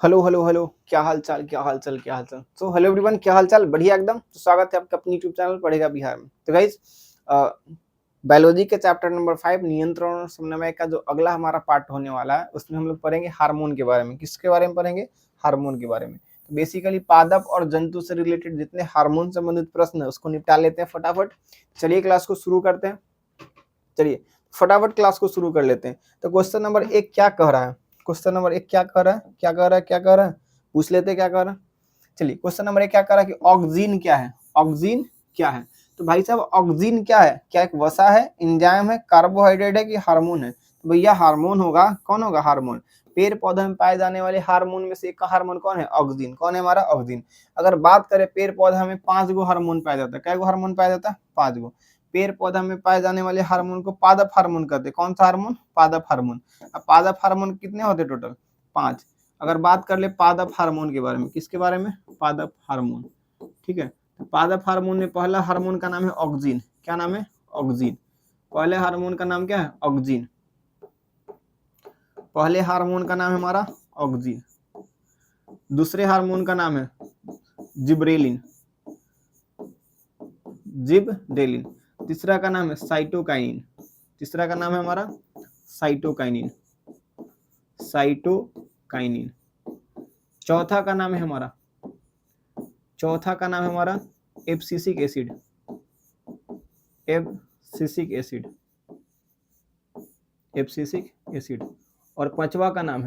Hello hello hello, क्या हाल चाल, क्या हाल चाल, क्या हाल चाल। सो हेलो एवरीवन, क्या हाल चाल, बढ़िया एकदम। तो स्वागत है आपका अपनी यूट्यूब चैनल पढ़ेगा बिहार में। तो गाइज, बायोलॉजी के चैप्टर नंबर 5 नियंत्रण और समन्वय का जो अगला हमारा पार्ट होने वाला है, उसमें हम लोग पढ़ेंगे हार्मोन के बारे में। किसके बारे में पढ़ेंगे? हार्मोन के बारे में। तो बेसिकली पादप और जंतु से रिलेटेड जितने हार्मोन संबंधित प्रश्न है उसको निपटा लेते हैं फटाफट। चलिए क्लास को शुरू करते हैं। चलिए फटाफट क्लास को शुरू कर लेते हैं। तो क्वेश्चन नंबर 1 क्या कह रहा है? क्वेश्चन नंबर 1 क्या कह रहा है? क्या कह रहा है? क्या कह रहा है? पूछ लेते हैं क्या कह रहा है। चलिए क्वेश्चन नंबर 1 क्या कह रहा है कि ऑक्सीन क्या है? ऑक्सीन क्या है? तो भाई साहब ऑक्सीन क्या है? क्या एक वसा है, एंजाइम है, कार्बोहाइड्रेट है कि हार्मोन है? तो भैया हार्मोन होगा। कौन होगा हार्मोन? पेड़ पौधे में पाए जाने वाले हार्मोन में से एक का हार्मोन कौन है? ऑक्सीन। कौन है हमारा? ऑक्सीन। अगर बात करें पेड़ पौधा में 5 गो हार्मोन पाया जाता है। कै गो हार्मोन पाया जाता है? 5 गो। पेड़ पौधा में पाए जाने वाले हार्मोन को पादप हार्मोन कहते हैं। कौन सा हार्मोन? पादप हार्मोन। अब पादप हार्मोन कितने होते टोटल? 5। अगर बात कर ले पादप हार्मोन के बारे में, किसके बारे में? पादप हार्मोन। ठीक है, तो पादप हार्मोन में पहला हार्मोन का नाम है ऑक्सीन। क्या नाम है? ऑक्सीन। पहले हार्मोन का नाम क्या है? ऑक्सीन। पहले हार्मोन का नाम है हमारा ऑक्सीन। दूसरे हार्मोन का नाम है जिब्रेलिन। जिबरेलिन। तीसरा का नाम है साइटोकाइनिन। तीसरा का नाम है हमारा साइटोकाइनिन। साइटोकाइनिन। चौथा का नाम है हमारा abscisic acid. Abscisic acid. Abscisic acid. और पांचवा का नाम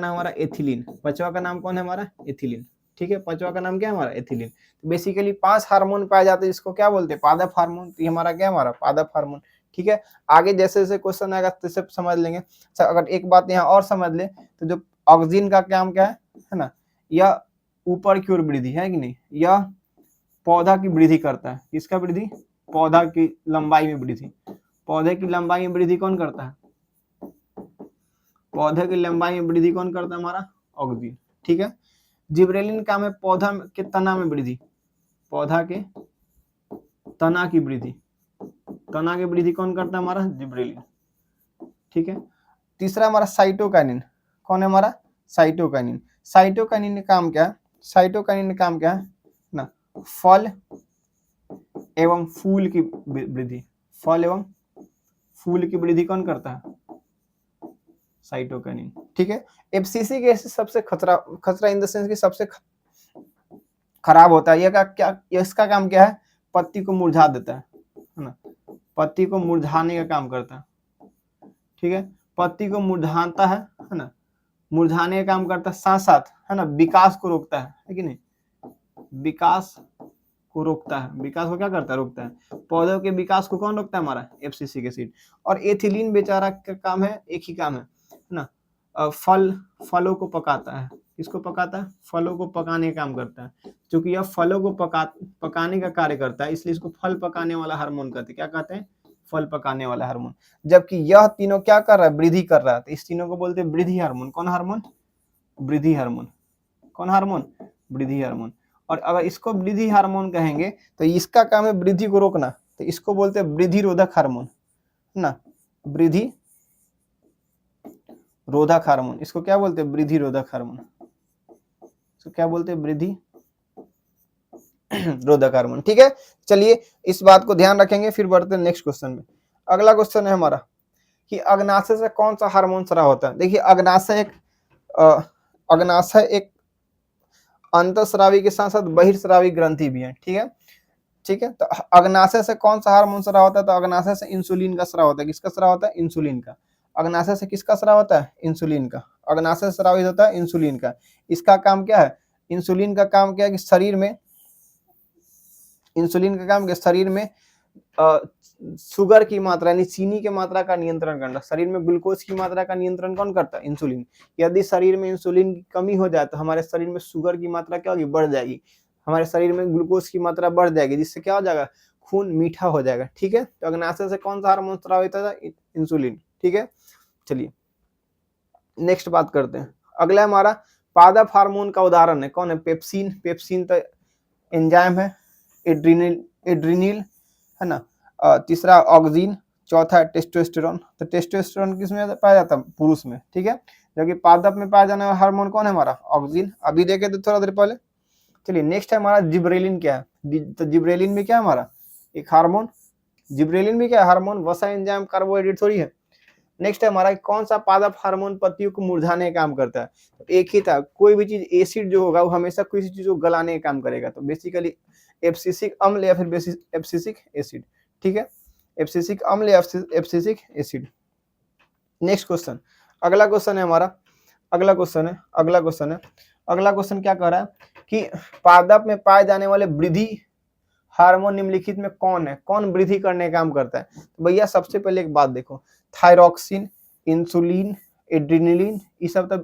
हमारा एथिलीन। पांचवा का नाम कौन है हमारा? एथिलीन। ठीक है, पांचवा का नाम क्या है हमारा? एथिलीन। तो बेसिकली 5 हार्मोन पाए जाते हैं, इसको क्या बोलते हैं? पादप हार्मोन। तो ये हमारा क्या है? हमारा पादप हार्मोन। ठीक है, आगे जैसे जैसे क्वेश्चन आएगा तैसे समझ लेंगे। अच्छा, अगर एक बात यहाँ और समझ ले तो जो ऑक्सीजन का काम क्या है ना, यह ऊपर की ओर वृद्धि है कि नहीं? यह पौधा की वृद्धि करता है। किसका वृद्धि? पौधा की लंबाई में वृद्धि। पौधे की लंबाई में वृद्धि कौन करता है? पौधे की लंबाई में वृद्धि कौन करता है? हमारा ऑक्सीजन। ठीक है, जिब्रेलिन काम है पौधा के तना में वृद्धि। पौधा के तना की वृद्धि। तना की वृद्धि कौन करता है? हमारा जिब्रेलिन। ठीक है, तीसरा हमारा साइटोकाइनिन। कौन है हमारा? साइटोकाइनिन। साइटोकाइनिन का काम क्या है? साइटोकाइनिन का काम क्या है ना? फल एवं फूल की वृद्धि। फल एवं फूल की वृद्धि कौन करता है? साइटोकाइनिन। ठीक है, एब्सिसिक एसिड सबसे खतरा इन द सेंस कि सबसे खराब होता है। ये का क्या? इसका काम क्या है? पत्ती को मुरझा देता है ना? पत्ती को मुरझाने का काम करता है। ठीक है, पत्ती को मुरझाता है ना? मुरझाने का काम करता है, साथ साथ है ना विकास को रोकता है कि नहीं? विकास को रोकता है। विकास को क्या करता है? रोकता है। पौधों के विकास को कौन रोकता है? हमारा एब्सिसिक एसिड। और एथिलीन बेचारा का काम है, एक ही काम है ना, फलों को पकाता है। किसको पकाता है? फलों को पकाने का काम करता है। क्योंकि यह फलों को पकाने का कार्य करता है, इसलिए इसको फल पकाने वाला हार्मोन कहते हैं। क्या कहते हैं? फल पकाने वाला हार्मोन। जबकि यह तीनों क्या कर रहा है? वृद्धि कर रहा है। तो इस तीनों को बोलते हैं वृद्धि हार्मोन। कौन हार्मोन? वृद्धि हार्मोन। कौन हार्मोन? वृद्धि हार्मोन। और अगर इसको वृद्धि हार्मोन कहेंगे तो इसका काम है वृद्धि को रोकना, तो इसको बोलते हैं वृद्धि रोधक हार्मोन, है ना? वृद्धि रोधक हार्मोन। इसको क्या बोलते हैं? वृद्धि रोधक हार्मोन। इसको क्या बोलते हैं? वृद्धि रोधक हार्मोन। ठीक है, चलिए इस बात को ध्यान रखेंगे। फिर बढ़ते हैं नेक्स्ट क्वेश्चन में। अगला क्वेश्चन है हमारा कि अग्नाशय से कौन सा हार्मोन स्राव होता है? देखिए अग्नाशय एक अंतःस्रावी के साथ साथ बहिर्स्रावी ग्रंथि भी है। ठीक है, ठीक है, तो अग्नाशय से कौन सा हार्मोन स्राव होता है? तो अग्नाशय से इंसुलिन का स्राव होता है। किसका स्राव होता है? इंसुलिन का। अग्नाशय से किसका स्राव होता है? इंसुलिन का। अग्नाशय से स्रावित होता है इंसुलिन का। इसका काम क्या है? इंसुलिन का काम क्या है कि शरीर में, इंसुलिन का काम क्या? शरीर में शुगर की मात्रा यानी चीनी की मात्रा का नियंत्रण करना। शरीर में ग्लूकोज की मात्रा का नियंत्रण कौन करता है? इंसुलिन। यदि शरीर में इंसुलिन की कमी हो जाए तो हमारे शरीर में शुगर की मात्रा क्या होगी? बढ़ जाएगी। हमारे शरीर में ग्लूकोज की मात्रा बढ़ जाएगी, जिससे क्या हो जाएगा? खून मीठा हो जाएगा। ठीक है, तो अग्नाशय से कौन सा हार्मोन स्रावित होता है? इंसुलिन। ठीक है, चलिए नेक्स्ट बात करते हैं। अगला हमारा पादप हार्मोन का उदाहरण है। कौन है? पेप्सिन। पेप्सिन तो एंजाइम है। एड्रीनिल है ना। तीसरा ऑक्सीन। चौथा टेस्टोस्टेरोन। तो टेस्टोस्टेरोन किसमें पाया जाता है? पुरुष में। ठीक है, जबकि पादप में पाया जाने वाला हार्मोन कौन है हमारा, ऑक्सीन। अभी देखे थे थोड़ा देर पहले। चलिए नेक्स्ट है हमारा जिब्रेलिन क्या है। तो जिब्रेलिन भी क्या है हमारा, एक हार्मोन। जिब्रेलिन भी क्या है, हार्मोन, वसा एंजाइम, कार्बोहाइड्रेट थोड़ी है। नेक्स्ट है हमारा कौन सा पादप हार्मोन पत्तियों को मुरझाने का काम करता है। तो एक ही था, कोई भी चीज एसिड जो होगा वो हमेशा किसी चीज को गलाने का काम करेगा। तो बेसिकली एब्सिसिक अम्ल या फिर एब्सिसिक एसिड, ठीक है, एब्सिसिक अम्ल या एब्सिसिक एसिड। नेक्स्ट क्वेश्चन, अगला क्वेश्चन है हमारा, अगला क्वेश्चन क्या कह रहा है कि पादप में पाए जाने वाले वृद्धि हार्मोन निम्नलिखित में कौन है, कौन वृद्धि करने का काम करता है। तो भैया सबसे पहले एक बात देखो, थायरॉक्सिन, इंसुलिन, एड्रिनलिन, ये सब तो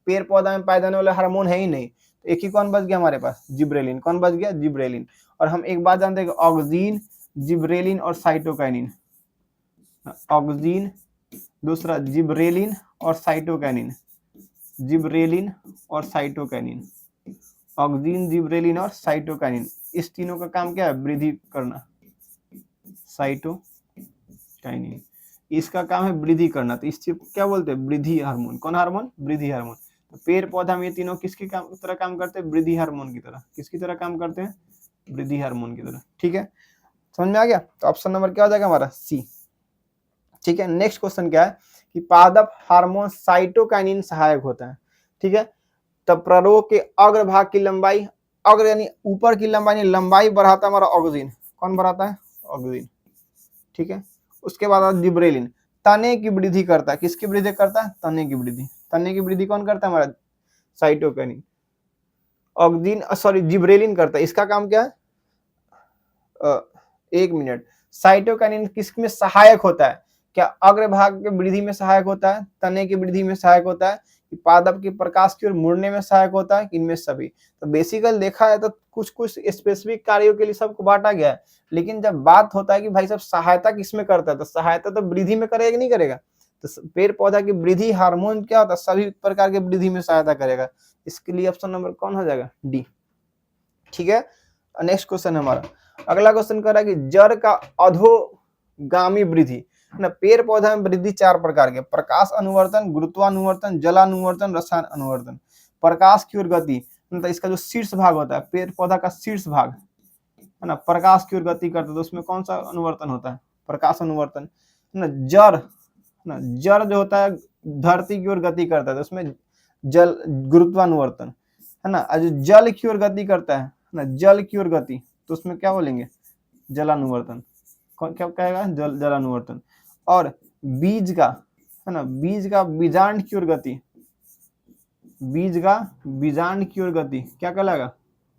पेड़ पौधा में पाए जाने वाले हार्मोन है ही नहीं। तो एक ही कौन बच गया हमारे पास, जिब्रेलिन। कौन बच गया, जिब्रेलिन। और हम एक बात जानते हैं कि ऑक्सीन, जिब्रेलिन और साइटोकाइनिन, ऑक्सीन, दूसरा जिब्रेलिन और साइटोकाइनिन, जिब्रेलिन और साइटोकाइनिन, ऑक्सीन, जिब्रेलिन और साइटोकाइनिन, इस तीनों का काम क्या है, वृद्धि करना। साइटोकाइनिन, इसका काम है वृद्धि करना। तो इससे क्या बोलते हैं, वृद्धि हार्मोन। कौन हार्मोन, वृद्धि हार्मोन। तो पेड़ पौधा में ये तीनों किसकी तरह काम करते हैं, वृद्धि हार्मोन की तरह। किसकी तरह काम करते हैं, वृद्धि हार्मोन की तरह, ठीक है, समझ में आ गया। तो ऑप्शन नंबर क्या हो जाएगा हमारा, सी, ठीक है। नेक्स्ट क्वेश्चन क्या है कि पादप हार्मोन साइटोकाइनिन सहायक होता है, ठीक है। तब प्ररोग के अग्रभाग की लंबाई, अग्र यानी ऊपर की लंबाई, लंबाई बढ़ाता है हमारा ऑक्सीन। कौन बढ़ाता है, ऑक्सीन, ठीक है। उसके बाद जिब्रेलिन तने की वृद्धि करता है। किसकी वृद्धि करता है, तने की वृद्धि। तने की वृद्धि कौन करता है हमारा, साइटोकाइनिन। ऑक्सीन सॉरी जिब्रेलिन करता है। इसका काम क्या है, एक मिनट, साइटोकाइनिन किस में सहायक होता है, क्या अग्रभाग के वृद्धि में सहायक होता है, तने की वृद्धि में सहायक होता है, कि पादप की प्रकाश की ओर मुड़ने में सहायक होता है, इनमें सभी। तो बेसिकल देखा है तो कुछ कुछ स्पेसिफिक कार्यों के लिए सबको बांटा गया है। लेकिन जब बात होता है कि भाई साहब सहायता किसमें करता है, तो सहायता तो वृद्धि में करेगा, नहीं करेगा। तो पेड़ पौधा की वृद्धि हार्मोन क्या होता है, सभी प्रकार के वृद्धि में सहायता करेगा। इसके लिए ऑप्शन नंबर कौन हो जाएगा, डी, ठीक है। नेक्स्ट क्वेश्चन हमारा, अगला क्वेश्चन कह रहा है कि जड़ का अधोगामी वृद्धि ना। पेड़ पौधा में वृद्धि चार प्रकार के, प्रकाश अनुवर्तन, गुरुत्वानुवर्तन, जलानुवर्तन, रसायन अनुवर्तन। प्रकाश की ओर गति मतलब इसका जो शीर्ष भाग होता है, पेड़ पौधा का शीर्ष भाग है ना, प्रकाश की ओर गति करता है। तो उसमें कौन सा अनुवर्तन होता है, प्रकाश अनुवर्तन ना। जड़ ना, जड़ जो होता है धरती की ओर गति करता है, तो उसमें जल गुरुत्वानुवर्तन है ना। जो जल की ओर गति करता है ना, जल की ओर गति, तो उसमें क्या बोलेंगे, जलानुवर्तन। क्या कहेगा, जलानुवर्तन। और बीज का है ना, बीज का बीजांड की ओर गति, बीज का बीजांड की ओर गति क्या कहलाएगा,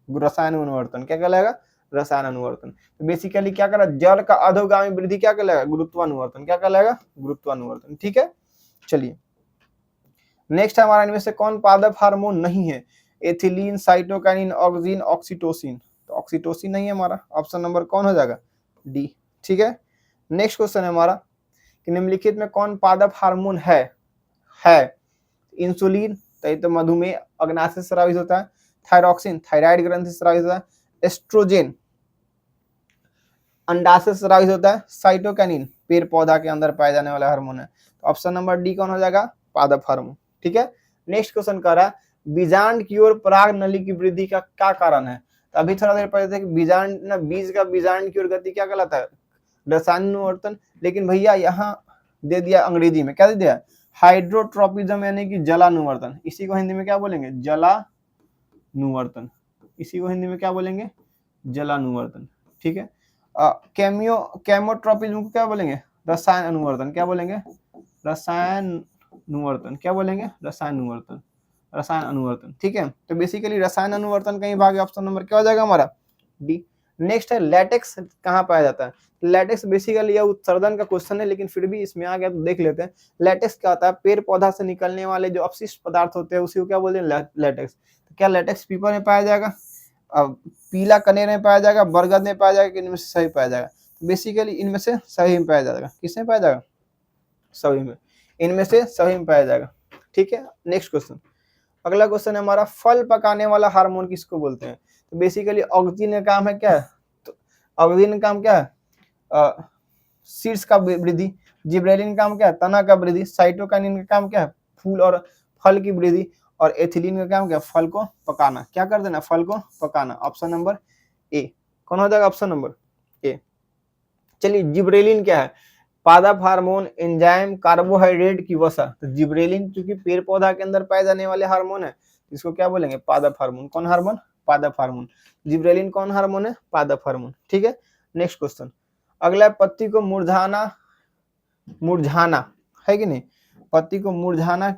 रसायन अनुवर्तन। क्या कहलाएगा, रसायन अनुवर्तन। तो बेसिकली क्या करा, जल का अधोगामी वृद्धि क्या कहलाएगा, गुरुत्वानुवर्तन। क्या कहलाएगा, गुरुत्वानुवर्तन, ठीक है। चलिए नेक्स्ट हमारा, इनमें से कौन पादप हार्मोन नहीं है, एथिलीन, साइटोकाइनिन, ऑक्सीन, ऑक्सीटोसिन। तो ऑक्सीटोसिन नहीं है हमारा, ऑप्शन नंबर कौन हो जाएगा, डी, ठीक है। नेक्स्ट क्वेश्चन है हमारा कि निम्नलिखित में कौन पादप हार्मोन है इंसुलिन, तो मधुमेह अग्नाशय से स्रावित होता है। थायरॉक्सिन थायराइड ग्रंथि से स्रावित होता है। एस्ट्रोजेन अंडाशय से स्रावित होता है। साइटोकाइनिन पेड़ पौधा के अंदर पाए जाने वाला हार्मोन है। तो ऑप्शन नंबर डी कौन हो जाएगा, पादप हार्मोन, ठीक है। नेक्स्ट क्वेश्चन कर रहा है बीजांड की ओर पराग नली की वृद्धि का क्या कारण है। तो अभी थोड़ा देर पहले थे कि बीजांड ना, बीज का बीजांड की ओर गति क्या कहलाता है, रसायन अनुवर्तन। लेकिन भैया यहाँ दे दिया अंग्रेजी में, क्या दे दिया, हाइड्रोट्रोपिज्म यानी कि जलानुवर्तन। इसी को हिंदी में क्या बोलेंगे, जलानुवर्तन। इसी को हिंदी में क्या बोलेंगे, जलानुवर्तन, ठीक है। केमोट्रोपिज्म को क्या बोलेंगे, रसायन अनुवर्तन। क्या बोलेंगे, रसायन अनुवर्तन। क्या बोलेंगे, रसायन अनुवर्तन, रसायन अनुवर्तन, ठीक है। तो बेसिकली रसायन अनुवर्तन कहीं भाग, ऑप्शन नंबर क्या हो जाएगा हमारा, डी। नेक्स्ट है लैटेक्स कहाँ पाया जाता है। लैटेक्स बेसिकली यह उत्सर्जन का क्वेश्चन है, लेकिन फिर भी इसमें आ गया तो देख लेते हैं। लैटेक्स क्या होता है, पेड़ पौधा से निकलने वाले जो अपशिष्ट पदार्थ होते हैं उसी को क्या बोलते हैं, लैटेक्स। तो क्या लैटेक्स पीपल में पाया जाएगा, अब पीला कनेर में पाया जाएगा, बरगद में पाया जाएगा, इनमें से सही पाया जाएगा। बेसिकली इनमें से सही में पाया जाएगा। किसमें पाया जाएगा, सभी में, इनमें से सभी में पाया जाएगा, ठीक है। नेक्स्ट क्वेश्चन, अगला क्वेश्चन है हमारा, फल पकाने वाला हार्मोन किसको बोलते हैं। तो बेसिकली ऑक्सीन का काम है क्या है, तो ऑक्सीन का काम क्या है, शीर्ष का वृद्धि। जिब्रेलिन का काम क्या है, तना का वृद्धि। साइटोकाइनिन का काम क्या है, फूल और फल की वृद्धि, और एथिलीन का काम क्या, फल को पकाना, क्या कर देना, फल को पकाना। ऑप्शन नंबर ए कौन हो जाएगा, ऑप्शन नंबर ए। चलिए जिब्रेलिन क्या है, पादप हार्मोन, एंजाइम, कार्बोहाइड्रेट की वसा। तो जिब्रेलिन क्योंकि पेड़ पौधा के अंदर पाए जाने वाले हार्मोन है, इसको क्या बोलेंगे, पादप हार्मोन। कौन हार्मोन, पादप हार्मोन। जिब्रेलिन कौन हार्मोन है, पादप हार्मोन। ठीक है, नेक्स्ट क्वेश्चन। अगला पत्ती को मुरझाना, मुरझाना है कि नहीं, पत्ती को मुरझाना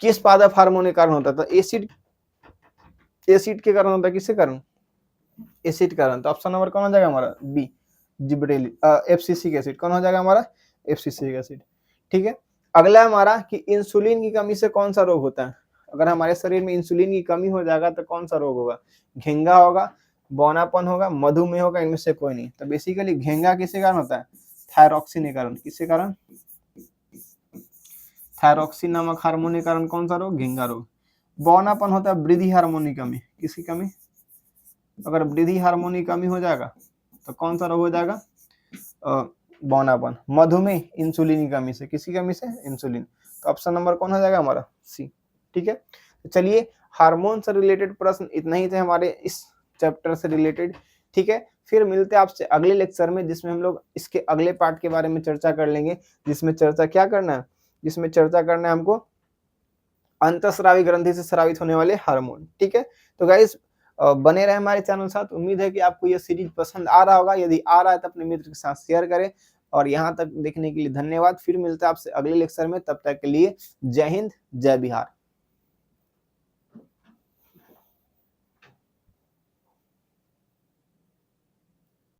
किस पादप हार्मोन के कारण होता है, तो एसिड, एसिड के कारण होता है, किसके कारण, एसिड के कारण। तो ऑप्शन नंबर कौन हो जाएगा हमारा, बी, जिब्रेलिन, एफसीसिक एसिड। कौन हो जाएगा हमारा, एफसीसिक एसिड। ठीक है, अगला हमारा कि इंसुलिन की कमी से कौन सा रोग होता है। अगर हमारे शरीर में इंसुलिन की कमी हो जाएगा तो कौन सा रोग होगा, घेंगा होगा, बौनापन होगा, मधुमेह होगा, इनमें से कोई नहीं। तो बेसिकली घेंगा किसके कारण होता है, थायरॉक्सिन के कारण। किसके कारण, थायरॉक्सिन नामक हार्मोन के कारण कौन सा रोग, घेंगा रोग। बौनापन होता है वृद्धि हार्मोन की कमी, किसकी कमी, अगर वृद्धि हार्मोन की कमी हो जाएगा तो कौन सा रोग हो जाएगा, बौनापन। मधुमेह इंसुलिन की कमी से, किसी कमी से, इंसुलिन। तो ऑप्शन नंबर कौन हो जाएगा हमारा, सी। ठीक है, तो चलिए हार्मोन से रिलेटेड प्रश्न इतना ही थे हमारे इस चैप्टर से रिलेटेड। ठीक है, फिर मिलते हैं आपसे अगले लेक्चर में, जिसमें हम लोग इसके अगले पार्ट के बारे में चर्चा कर लेंगे, जिसमें चर्चा क्या करना है, जिसमें चर्चा करना है हमको अंतःस्रावी ग्रंथि से स्रावित होने वाले हार्मोन। ठीक है, तो गाइस बने रहे हमारे चैनल साथ। उम्मीद है कि आपको ये सीरीज पसंद आ रहा होगा, यदि आ रहा है तो अपने मित्र के साथ शेयर करें। और यहाँ तक देखने के लिए धन्यवाद। फिर मिलते हैं आपसे अगले लेक्चर में, तब तक के लिए जय हिंद, जय बिहार।